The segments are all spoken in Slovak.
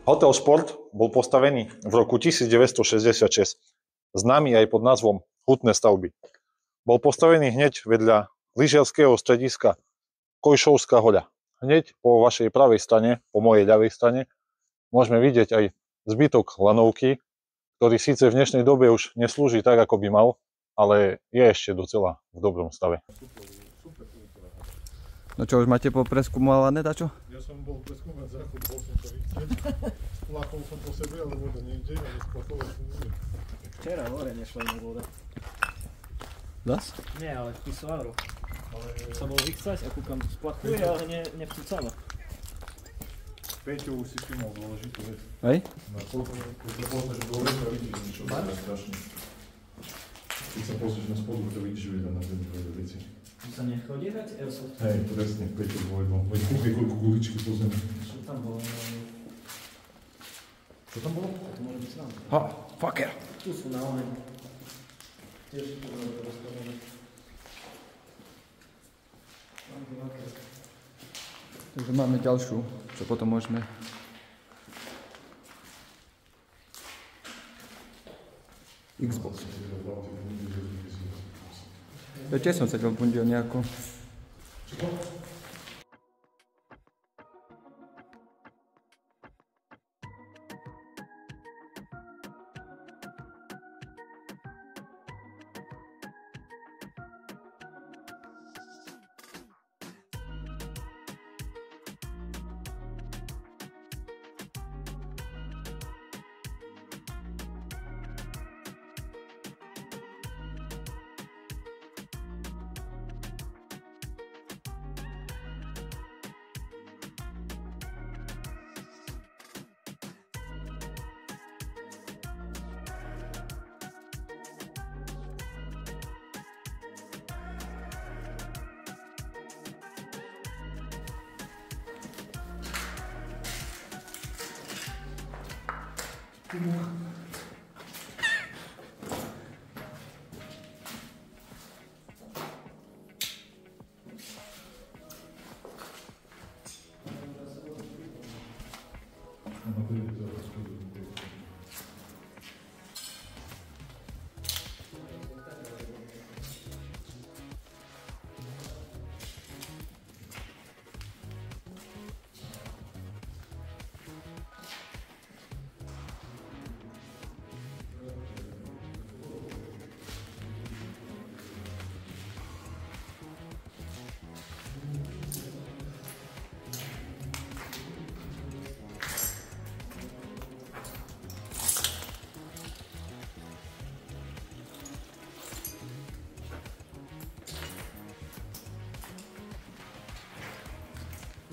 Hotel Šport bol postavený v roku 1966, známy aj pod názvom Hutné stavby. Bol postavený hneď vedľa lyžiarskeho strediska Kojšovská hoľa. Hneď po vašej pravej strane, po mojej ľavej strane, môžeme vidieť aj zbytok lanovky, ktorý síce v dnešnej dobe už neslúži tak, ako by mal, ale je ešte docela v dobrom stave. No čo, už máte popreskúmované dačo? Ja som bol preskúmať záchod, bol som to vycieť. Splachol som po sebe, ale voda nejde a nesplachol som nie. Včera hore nešla iná voda. Zas? Nie, ale v pisoáru. Sa bol vychcať a kúkam, splachuje, ale nepsúcala. Peťo už si všimol dôležitú vec. Hej? Na potom, keď sa pozrieš dole, to vidíš niečo strašné. Keď sa pozrieš na spodu, to vidíš, že je tam na zemi dve veci. Sa nechodí hrať Airsoft? Hej, presne, Peťo povedal. Veď kúkaj koľko guličky po zemi. Čo tam bolo? Čo tam bolo? To môže byť sám. Ha, fucker! Tu sú na oheň. Tiež tu bolo to rozstavené. Takže máme ďalšiu, čo potom môžeme... Xbox. Ja tiež som sa ťa obundil nejako.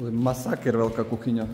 Masaker, veľká kuchyňa.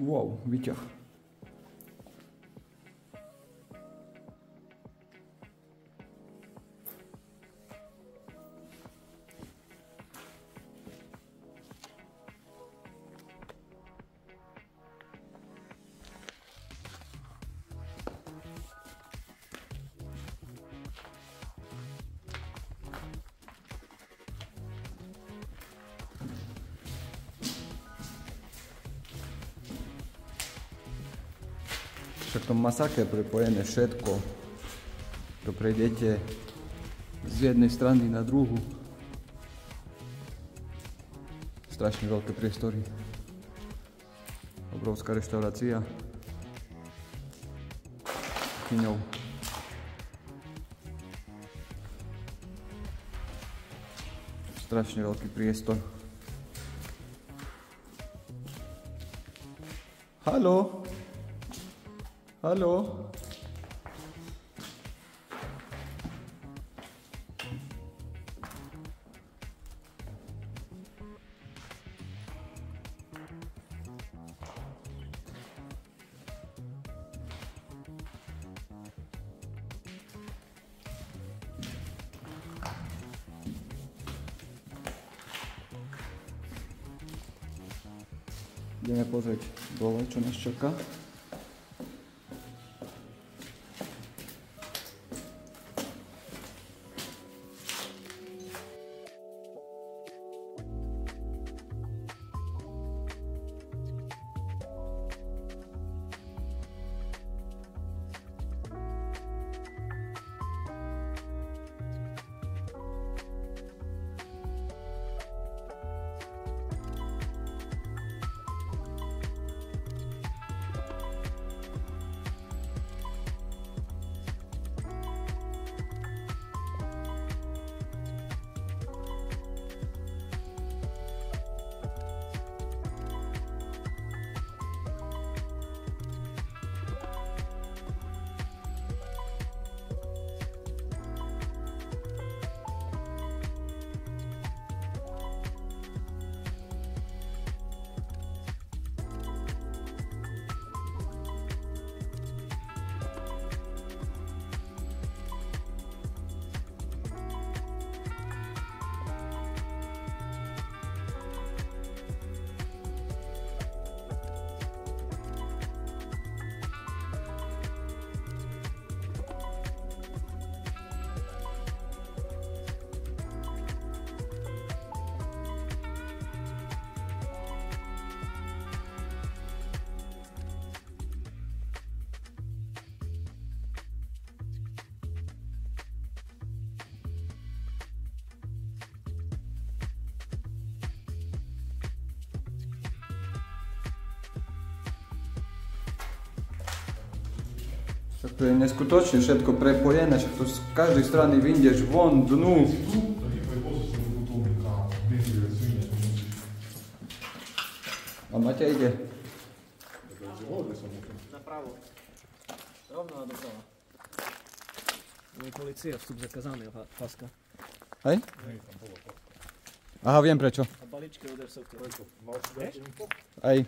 Wow, výťah. však to masaker prepojené všetko. To prejdete z jednej strany na druhú. Strašne veľké priestory. Obrovská reštaurácia. Kuchyňou. Strašne veľký priestor. Haló? Haló? Ideme pozrieť dole, čo nás čaká. Však to je neskutočne všetko prepojené, však to z každej strany vyjdeš von, dnu. A Maťa ide. Napravo. Rovno a doprava. Je policia, vstup zakázaný, páska. Hej? Aha, viem prečo. A balíčky od Airsoftov. Vieš? Hej.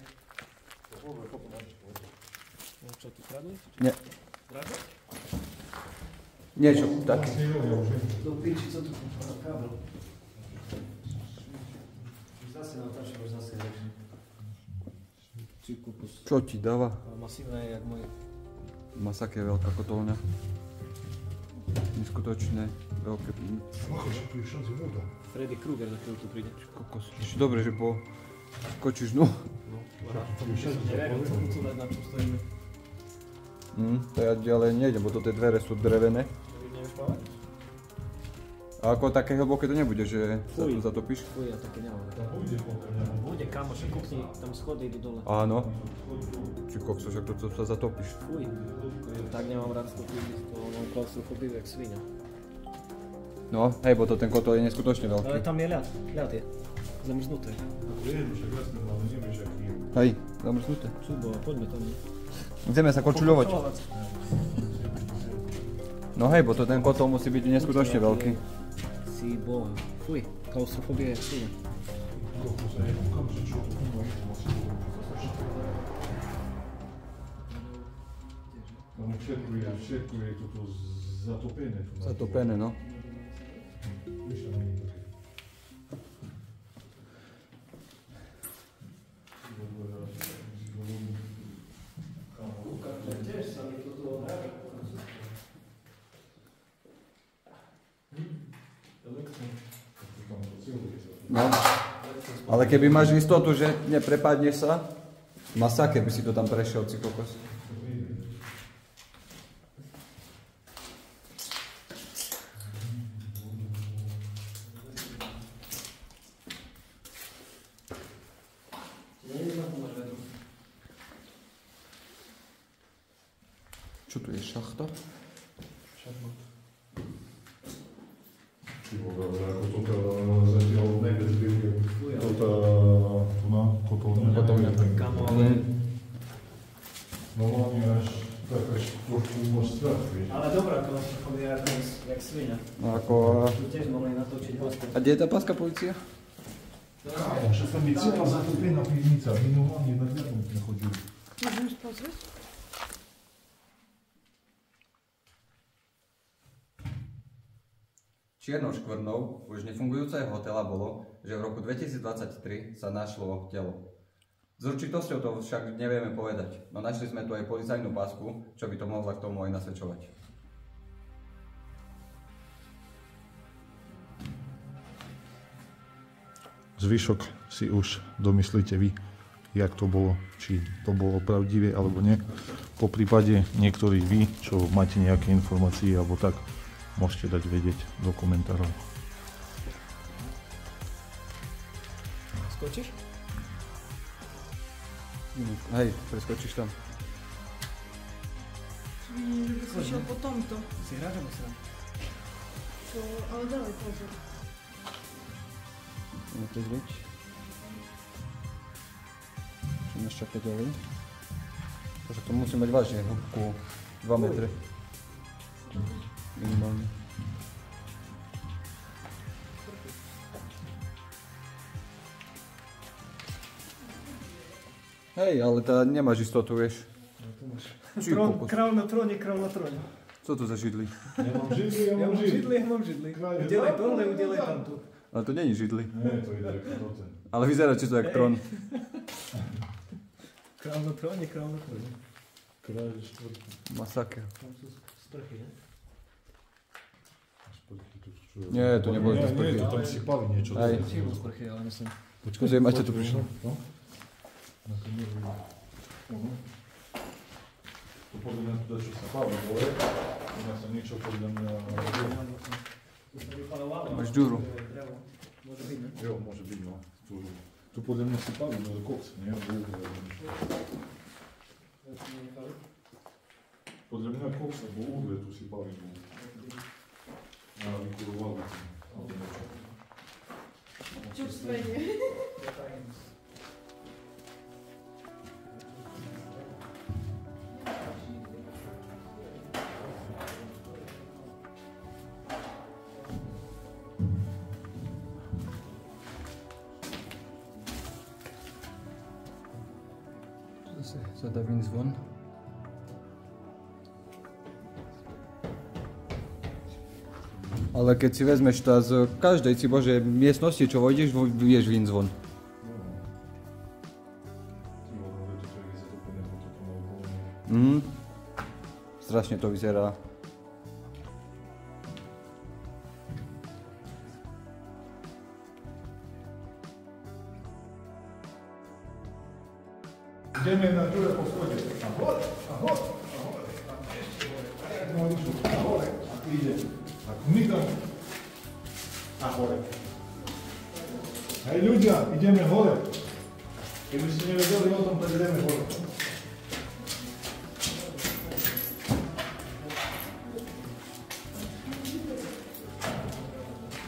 No čo, tu kradli? Nie. Kradli? Niečo, tak. Do piči, co tu kábel? Zase natáčam, už zase reči. Či kupus. Čo ti dáva? Masívne je jak môj. Masaké veľká kotolňa. Neskutočné, veľké. Freddy Krueger na chvíľu tu príde. Kokos. Dobre, že skočíš dnu. Neviem, co tu na čom stojíme. To ja ďalej nejdem, bo to tie dvere sú drevené. Nevieš plávať? A ako také hlboké to nebude, že sa tu zatopíš? Fuj, ja také nemám. Bude kamoš, kukni, tam schody idú dole. Áno. Či kokso, však to sa zatopíš. Fuj, tak nemám rád stopy, to mám klaustrofóbiu jak svinia. No, hej, bo to ten kotol je neskutočne veľký. Ale tam je ľad je. Zamrznuté. Hej, zamrznuté. Čubo, poďme tam. Ideme sa kočuľovať. No hej, bo to ten kotol musí byť neskutočne veľký. Si bojím. Fuj, klaustrofóbia je svinia. Všetko je toto zatopené. Zatopené, no. No, ale keby máš istotu, že neprepadne sa, masaker by si to tam prešiel, ci kokos. Čo tu je, šachta? Ty vole, ale ako toto zatiaľ nejde zbierke. Kotolňa. Kamo, No oni až tak až trošku môj strach, vieš. ale dobrá, to vlastne chodí jak svinia. No ako... Tu tiež mohli natočiť hospod. A kde je tá pánska policia? Kámo, že tam je celá zatopená pivnica, minimálne na dňakom nechodili. Môžem pozrieť? Čiernou škvrnou už nefungujúceho hotela bolo, že v roku 2023 sa našlo telo. S určitosťou to však nevieme povedať, no našli sme tu aj policajnú pásku, čo by to mohla k tomu aj nasvedčovať. Zvyšok si už domyslíte vy, jak to bolo, či to bolo pravdivé alebo nie. Po prípade niektorí vy, čo máte nejaké informácie alebo tak, môžete dať vedieť do komentárov. Skočíš? Hej, preskočíš tam. Že by si šiel po tomto. Si hráč alebo sám? Čo, ale dávaj pozor. Ideme pozrieť. Čo nás čaká ďalej? Takže to musí mať vážne hĺbku 2 metre. Minimálne. Hej, ale tá nemáš istotu, vieš. Či kokos. Král na tróne, král na tróne. Co to za židli? Ja mám židli, Ja mám židli. Udelaj tohle, udelaj tamto. Ale to není židli. Nie, to ide ako ten. Ale vyzerá čisto jak trón. Král na tróne, král na tróne. Kráľ štvrtý. Masaker. Tam sú sprchy, ne? Nie, to neboli to sprchy. Nie, to tam sypali niečo. Aj. Či bol sprchy, ale myslím. Počkaj, máte tu prišlo. No? Na to nie vidím. To podľa mňa tu čo sa páli dole. U nás sa niečo podľa mňa... Už to vypalovalo. Máš džúru. Drevo. Môže byť, ne? Jo, môže byť, no. Tu podľa mňa si páli do koks, nie? Podľa mňa koks, alebo uhlie tu si páli. A vykurovali. Čo v svete? Zase zadavím zvon. Ale keď si vezmeš tá z každej si bože miestnosti, čo vojdeš, vieš vín zvon. Strašne to vyzerá. Ideme na druhé poschodie. Ahoj, ahoj, ahoj. No išlo, ahoj. A ty ide. A my tam. Ahoj. Hej ľudia, ideme hore. Keby ste nevedeli o tom, tak ideme hore.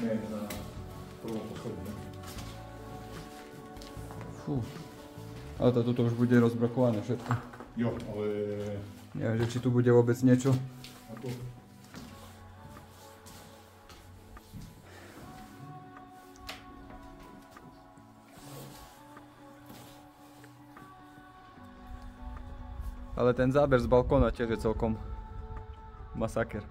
Ne, na prvom poschodí. Fú. Ale toto už bude rozbrakované všetko. Jo, ale... Neviem, že či tu bude vôbec niečo. Ako? Ale ten záber z balkóna tiež je celkom masaker.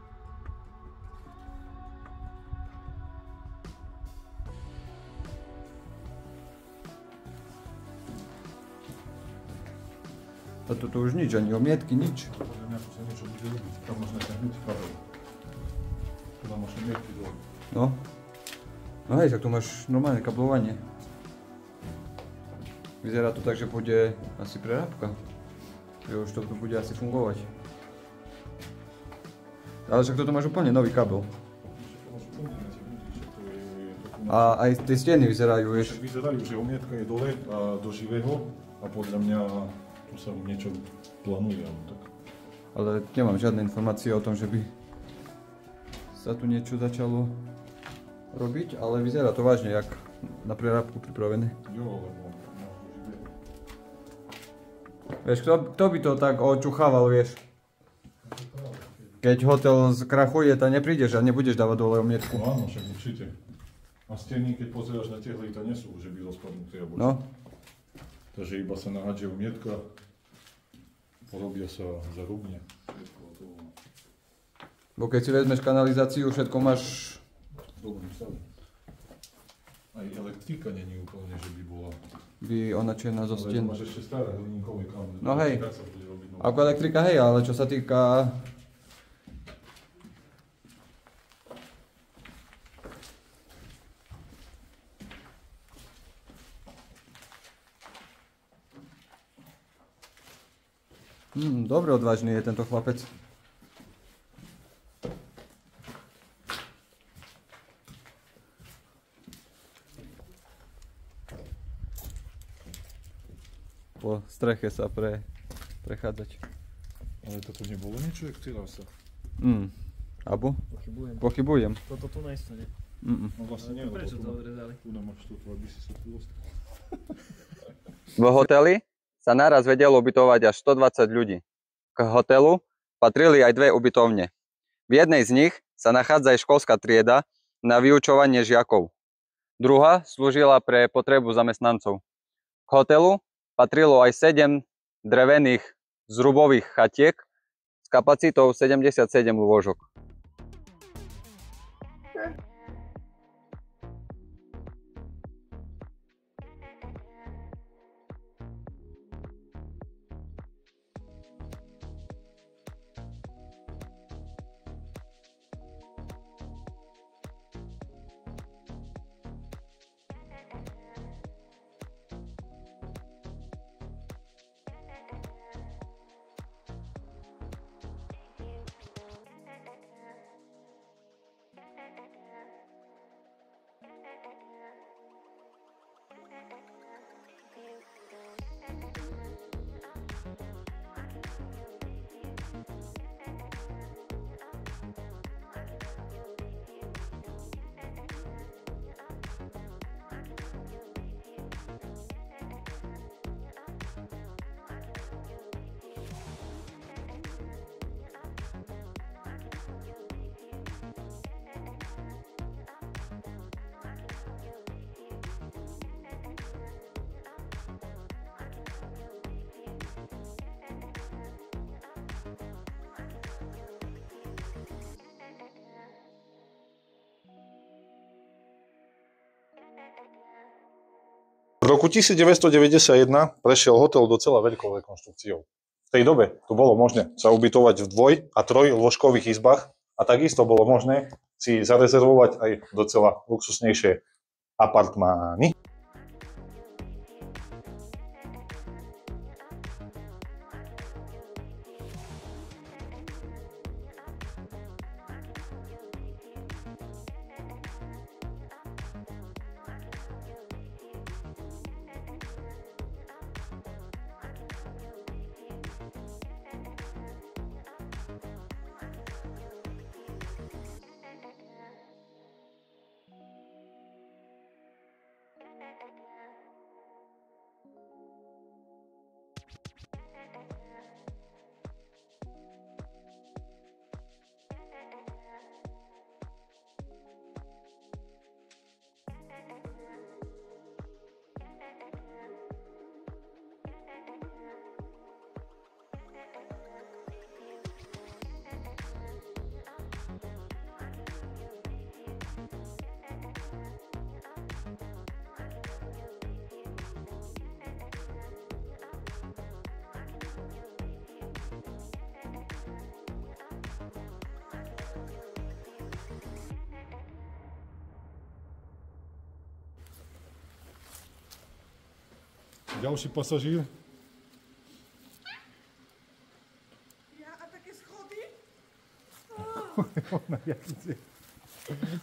A toto už nič, ani omietky, nič. Podľa mňa tu sa niečo bude robiť. Tam možno ťahnuť kabel. Tu nám možno mietky dole. No. No hej, tak tu máš normálne kablovanie. Vyzerá to tak, že bude asi prerábka. Že už to tu bude asi fungovať. Ale však toto máš úplne nový kabel. A aj tie steny vyzerajú, vieš. Však vyzerajú, že omietka je dole a do živého a podľa mňa tu sa niečo plánuje, alebo tak. Ale nemám žiadne informácie o tom, že by sa tu niečo začalo robiť, ale vyzerá to vážne, jak na prerábku pripravené. Jo, lebo Vieš, kto by to tak očuchával, vieš? Keď hotel zkrachuje, tak neprídeš a nebudeš dávať dole omietku. no áno, však určite. A steny, keď pozeráš na tehly, to nie sú, že by rozpadnuté alebo No, Takže iba sa nahádže umietka, porobia sa zarubne. Všetko hotovo. bo keď si vezmeš kanalizáciu, všetko máš... Dobrý stav. Aj elektrika není úplne, že by bola. By ona čierna zo Ale stien. máš ešte staré hliníkové káble. No hej. Tak sa bude robiť, no. Ako elektrika, hej, ale čo sa týka... Dobre odvážny je tento chlapec. Po streche sa prechádzať. Ale toto nebolo niečo, jak terasa. Abo? Pochybujem. Pochybujem. Toto tu nejstane. No vlastne nie, lebo Prečo to tu, odrezali? tu máš toto, aby si sa tu dostal. V hoteli sa naraz vedelo ubytovať až 120 ľudí. K hotelu patrili aj dve ubytovne. V jednej z nich sa nachádza aj školská trieda na vyučovanie žiakov. Druhá slúžila pre potrebu zamestnancov. K hotelu patrilo aj 7 drevených zrubových chatiek s kapacitou 77 lôžok. V roku 1991 prešiel hotel docela veľkou rekonštrukciou. V tej dobe tu bolo možné sa ubytovať v dvoj- a trojlôžkových izbách a takisto bolo možné si zarezervovať aj docela luxusnejšie apartmány. Ďalší pasažír. Ja a také schody?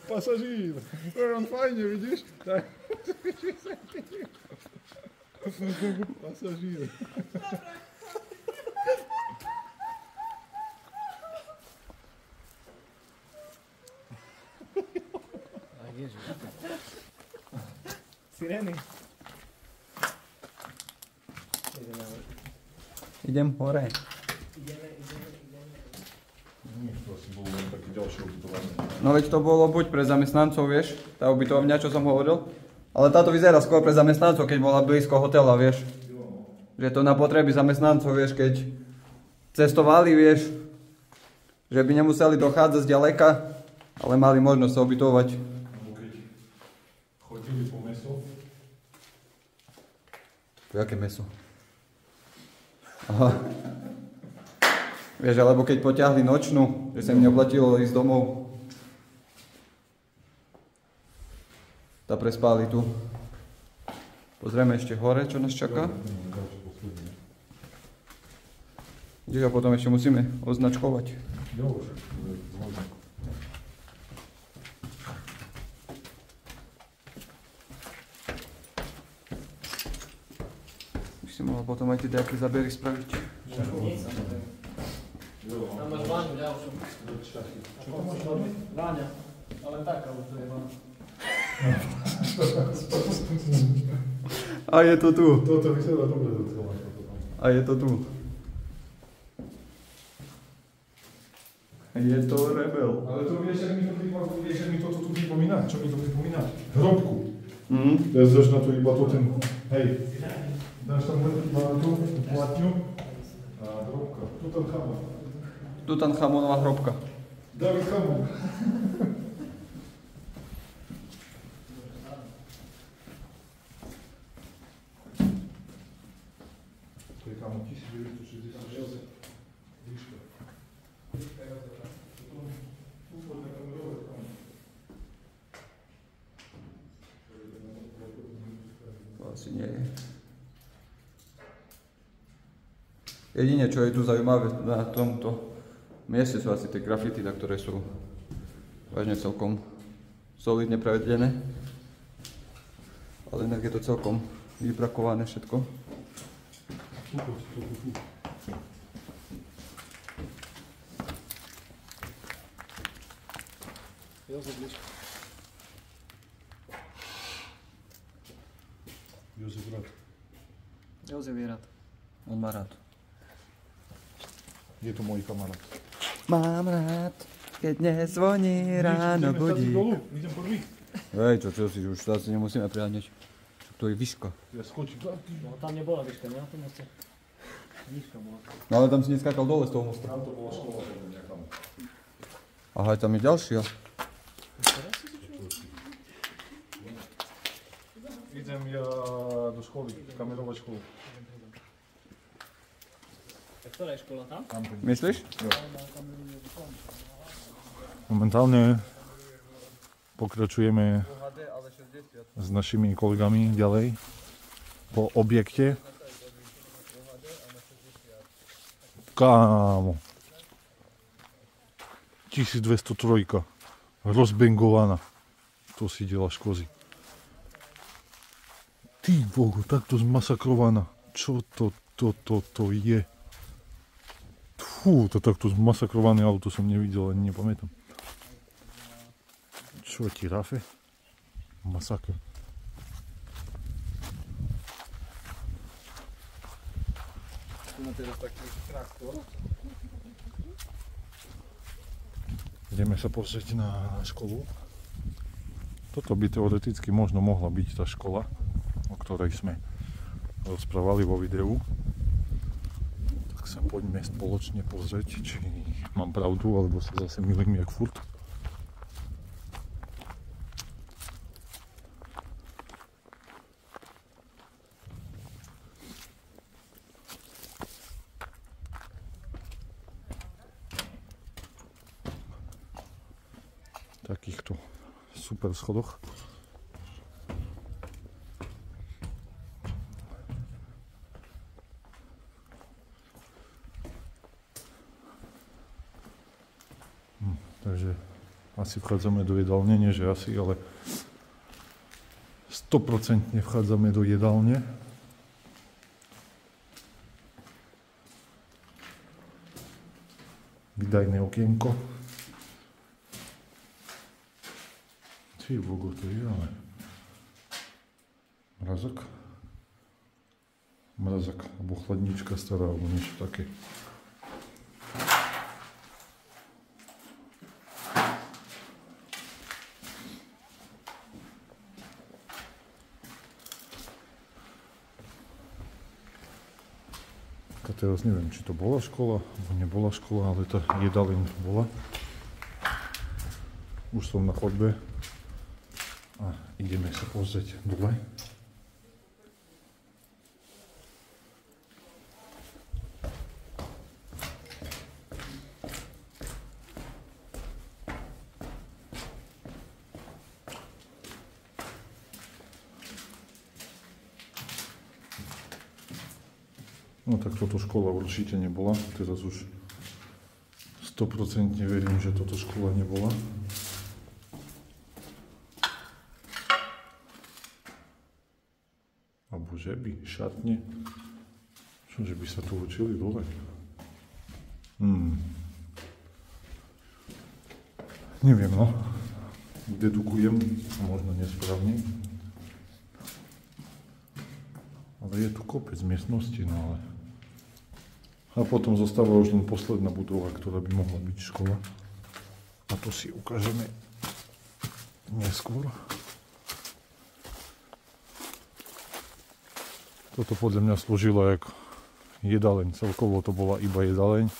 Pasažír. To je on fajne, vidíš? Tak. Pasažír. Ideme. Idem hore. Nie, to asi bolo len také ďalšie ubytovanie. No veď to bolo buď pre zamestnancov, vieš, tá ubytovňa, čo som hovoril. Ale táto vyzerá skôr pre zamestnancov, keď bola blízko hotela, vieš. Že to na potreby zamestnancov, vieš, keď cestovali, vieš. Že by nemuseli dochádzať zďaleka, ale mali možnosť sa ubytovať. Alebo keď chodili po meso. Jaké meso? Aha. Vieš, alebo keď potiahli nočnú, že sa im neoplatilo ísť domov. Tá prespali tu. Pozrieme ešte hore, čo nás čaká. Kde a potom ešte musíme označkovať. Už si mohol potom aj tie nejaké zábery spraviť. Tam máš váňu ďalšiu. Čo tam máš hlavne? Váňa. Ale taká už to je váňa. A je to tu. Toto vyzerá dobre docela. A je to tu. Je to rebel. Ale to vieš, jak mi toto tu pripomína? Čo mi to pripomína? Hrobku. Teraz dáš na to iba to ten, hej. Dáš tam na tú platňu a hrobka. Tutanchamon. Tutanchamonová hrobka. David Hamon. To je kamo 1966. Výška. To asi nie je. Jedine, čo je tu zaujímavé na tomto mieste, sú asi tie grafity, na ktoré sú vážne celkom solidne prevedené. Ale inak je to celkom vybrakované všetko. Jozef blízko. Jozef rád. Jozef je rád. On má rád. Je to môj kamarát. Mám rád, keď nezvoní ráno budík. Idem prvý. Hej, čo si, už to asi nemusíme priháňať. To je výška. Ja skočím. No tam nebola výška, ne? Na tom moste. Výška bola. No ale tam si neskákal dole z toho mosta. Tam to bola škola, tak nejakam. Aha, tam je ďalšia. Idem ja do školy, kamerovať školu. Ktorá je škola tam? Myslíš? Momentálne pokračujeme s našimi kolegami ďalej po objekte. Kámo. 1203. Rozbengovaná. To si deláš kozy. Ty bohu, takto zmasakrovaná. Čo to je? Fú, to takto zmasakrované auto som nevidel, ani nepamätám. Čo ti, Rafe? Masakr. Tu má teraz taký traktor. Ideme sa pozrieť na školu. Toto by teoreticky možno mohla byť tá škola, o ktorej sme rozprávali vo videu. Tak sa poďme spoločne pozrieť, či mám pravdu, alebo sa zase mýlim jak furt. Takýchto super schodoch. Takže asi vchádzame do jedálne, nie že asi, ale 100% vchádzame do jedálne. Vydajné okienko. Ty vogo, to je ale. Mrazak? Mrazak, alebo chladnička stará, alebo niečo také. A teraz neviem, či to bola škola, alebo nebola škola, ale tá jedaľeň bola. Už som na chodbe a ideme sa pozrieť dole. No tak toto škola určite nebola, teraz už 100% verím, že toto škola nebola. Alebo že by, šatne. Čože by sa tu učili dole? Neviem, no. Dedukujem, možno nesprávne. Ale je tu kopec miestností, no ale... A potom zostáva už len posledná budova, ktorá by mohla byť škola. A to si ukážeme neskôr. Toto podľa mňa slúžilo ako jedaľeň. Celkovo to bola iba jedaľeň.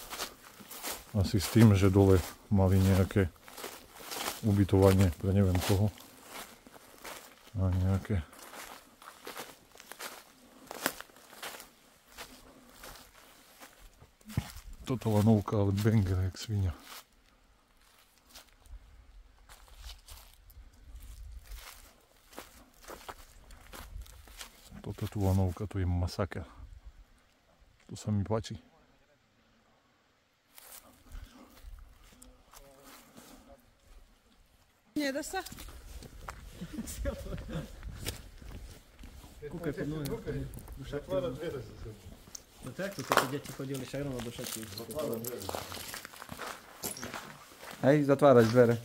Asi s tým, že dole mali nejaké ubytovanie pre neviem koho. A nejaké... Toto lanovka, ale banger, jak svinia. Toto tu lanovka, to je masaker. To sa mi páči. Nedá sa? Kúkaj pod nohy. Zatvárať dvere sa sem. No tak, to tie deti chodili však rovno do šatky. Hej, zatvárať dvere.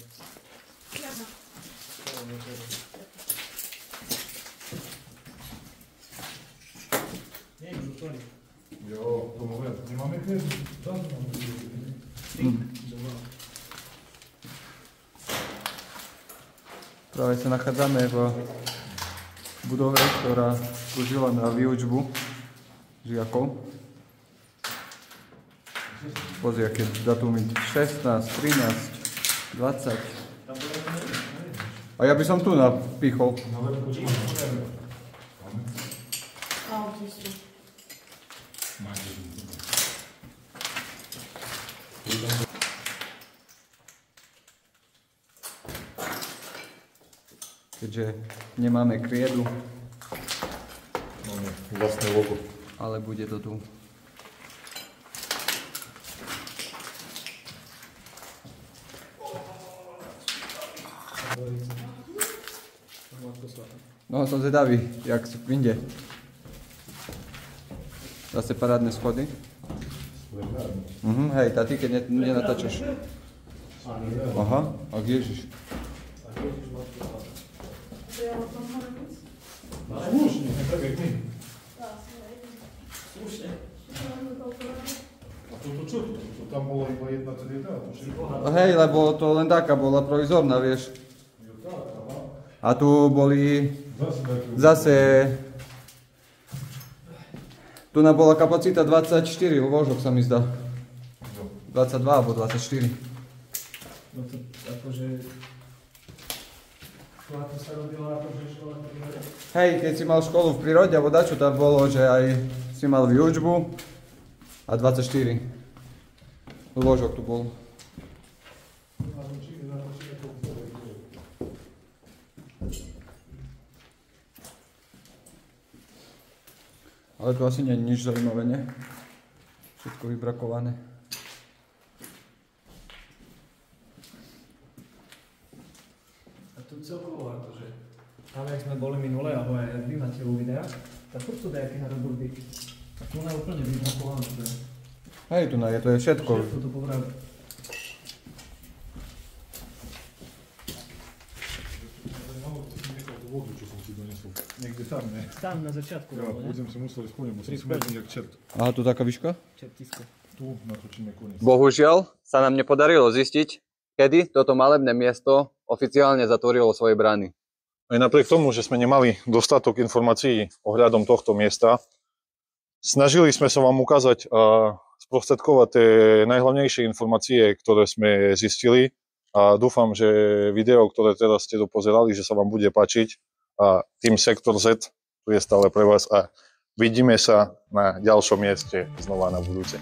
Jo, tomu ver. Nemáme hneď? Tam máme Práve sa nachádzame v budove, ktorá slúžila na výučbu žiakov. Pozri, aké datumy. 16, 13, 20. A ja by som tu napichol. Keďže nemáme kriedu, Máme vlastné logo. ale bude to tu. No, som zvedavý, jak sú v Inde. Zase parádne schody. Hej, tá ty, keď nenatáčaš. Aha, a Ježiš. Slušne, tak jak my. A toto čo? To tam bola iba jedna trieda, a to všetko. Hej, lebo to len taká bola provizorná, vieš. A tu boli zase... Tu nám bola kapacita 24 lôžok, sa mi zdá. 22 alebo 24. No to akože... Škola to sa robila akože škola to robila. Hej, keď si mal školu v prírode, alebo dačo tam bolo, že aj si mal výučbu a 24 lôžok tu bol. Ale tu asi nie je nič zaujímavé, ne? Všetko vybrakované. A tu celkovo akože... Tam, jak sme boli minule, alebo aj vy máte u videa, tak furt sú dajaké hraburby. A tu je úplne vybrakované. Hej, tu je, to je všetko. Všetko tu povrali. Vodu, čo som si donesol. Niekde tam, ne? Tam na začiatku. Ja, bolo, ne? budem si museli splniť, musím Pri smrtiť jak čert. Aha, tu taká výška? Čertisko. Tu natočíme koniec. Bohužiaľ sa nám nepodarilo zistiť, kedy toto malebné miesto oficiálne zatvorilo svoje brány. Aj napriek tomu, že sme nemali dostatok informácií ohľadom tohto miesta, snažili sme sa vám ukázať a sprostredkovať tie najhlavnejšie informácie, ktoré sme zistili. A dúfam, že video, ktoré teraz ste dopozerali, že sa vám bude páčiť. A tým Sektor Z tu je stále pre vás a vidíme sa na ďalšom mieste znova na budúce.